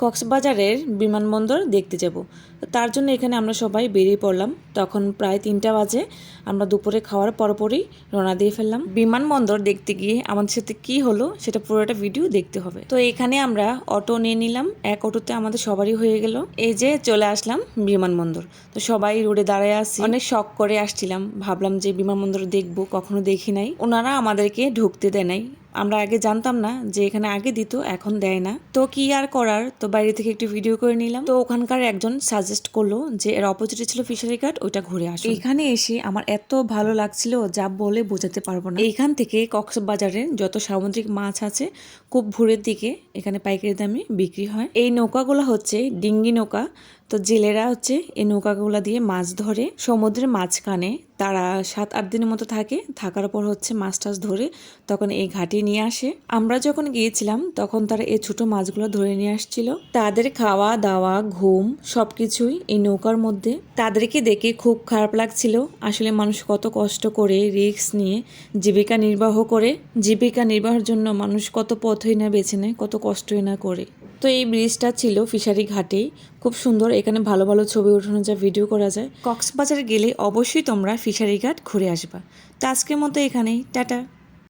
কক্সবাজারের বিমানবন্দর দেখতে যাব। তো তার জন্য এখানে আমরা সবাই বেরিয়ে পড়লাম। তখন প্রায় 3টা বাজে। আমরা দুপুরে খাওয়ার পরপরই রওনা দিয়ে ফেললাম। বিমানবন্দর দেখতে গিয়ে আমাদের সাথে কি হলো সেটা পুরোটা ভিডিও দেখতে হবে। তো এখানে আমরা অটো নিয়ে নিলাম। এক অটোতে আমাদের সবারই হয়ে গেল। এই যে চলে আসলাম বিমানবন্দর। তো সবাই রোডে দাঁড়ায় আছি, অনেক শখ করে আসছিলাম, ভাবলাম যে বিমানবন্দর দেখবো, কখনো দেখি নাই। ওনারা আমাদেরকে ঢুকতে দেয় নাই। আমরা আগে জানতাম না যে এখানে আগে দিত, এখন দেয় না। তো কি আর করার, তো বাইরে থেকে একটু ভিডিও করে নিলাম। তো ওখানকার একজন সাজেস্ট করলো যে এর অপোজিটে ছিল ফিশারি ঘাট, ওইটা ঘুরে আসো। এখানে এসে আমার এত ভালো লাগছিল যা বলে বোঝাতে পারবো না। এইখান থেকে কক্সবাজারের যত সামুদ্রিক মাছ আছে খুব ভোরের দিকে এখানে পাইকারি দামে বিক্রি হয়। এই নৌকাগুলো হচ্ছে ডিঙ্গি নৌকা। তো জেলেরা হচ্ছে এই নৌকাগুলা দিয়ে মাছ ধরে সমুদ্রের মাঝখানে। তারা 7-8 দিনের মতো থাকে, থাকার পর হচ্ছে মাছ টাছ ধরে তখন এই ঘাটে নিয়ে আসে। আমরা যখন গিয়েছিলাম তখন তারা এই ছোট মাছগুলো ধরে নিয়ে আসছিল। তাদের খাওয়া দাওয়া ঘুম সবকিছুই এই নৌকার মধ্যে। তাদেরকে দেখে খুব খারাপ লাগছিল। আসলে মানুষ কত কষ্ট করে রিস্ক নিয়ে জীবিকা নির্বাহ করে, জীবিকা নির্বাহের জন্য মানুষ কত পথই না বেছে নেয়, কত কষ্টই না করে। তো এই ব্রিজটা ছিল ফিশারি ঘাটেই, খুব সুন্দর। এখানে ভালো ভালো ছবি ওঠানো যায়, ভিডিও করা যায়। কক্সবাজার গেলে অবশ্যই তোমরা ফিশারি ঘাট ঘুরে আসবা। তো আজকের মতো এখানেই, টাটা।